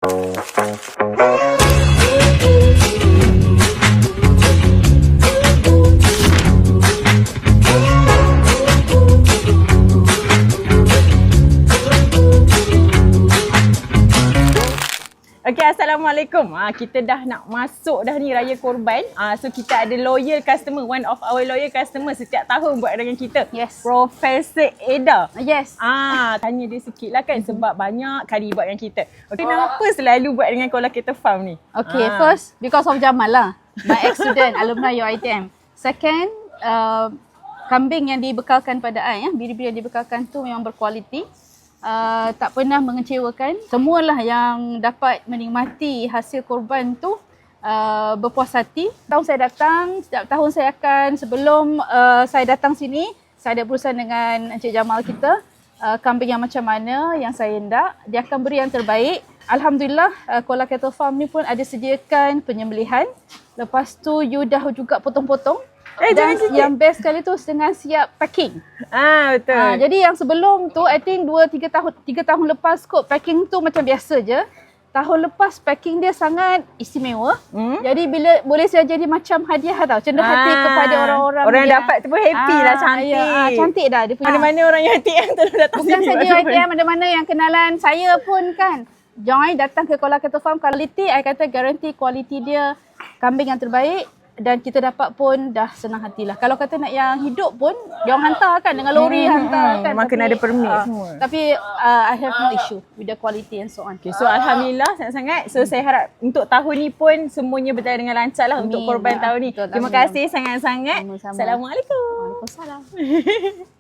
Okay, Assalamualaikum. Kita dah nak masuk dah ni Raya Korban. So kita ada loyal customer, one of our loyal customer setiap tahun buat dengan kita. Yes. Profesor Eda. Yes. Tanya dia sikit lah kan sebab banyak kali buat dengan kita. Okay, kenapa selalu buat dengan Collacator Farm ni? Okay, first because of Jamal lah. My ex-student, alumni UiTM. Second, kambing yang dibekalkan pada I, biri-biri yang dibekalkan tu memang berkualiti. Tak pernah mengecewakan. Semualah yang dapat menikmati hasil korban tu berpuas hati. Tahun saya datang, setiap tahun saya akan, sebelum saya datang sini, saya ada berurusan dengan Encik Jamal kita. Kambing yang macam mana yang saya hendak, dia akan beri yang terbaik. Alhamdulillah, Collacator Farm ni pun ada sediakan penyembelihan. Lepas tu you dah juga potong-potong. Dan yang best sekali tu dengan siap packing. Betul. Jadi yang sebelum tu I think 3 tahun lepas kot packing tu macam biasa je. Tahun lepas packing dia sangat istimewa. Jadi bila boleh saja jadi macam hadiah tau. Cenderung hati kepada orang-orang yang dapat tu pun happy lah, cantik. Ya, cantik dah dia punya. Mana-mana orang yang UiTM tu datang bukan sini. Bukan saja UiTM, mana-mana yang kenalan saya pun kan. Join datang ke Collacator Farm, quality I kata guarantee kualiti dia kambing yang terbaik. Dan kita dapat pun dah senang hatilah. Kalau kata nak yang hidup pun, dia orang hantar kan dengan lori hantar kan. Memang kena ada permit semua. Tapi I have no issue with the quality and so on. Okay, so Alhamdulillah sangat-sangat. So saya harap untuk tahun ni pun semuanya berjalan dengan lancar lah untuk korban tahun ni. Terima kasih sangat-sangat. Assalamualaikum. Waalaikumsalam.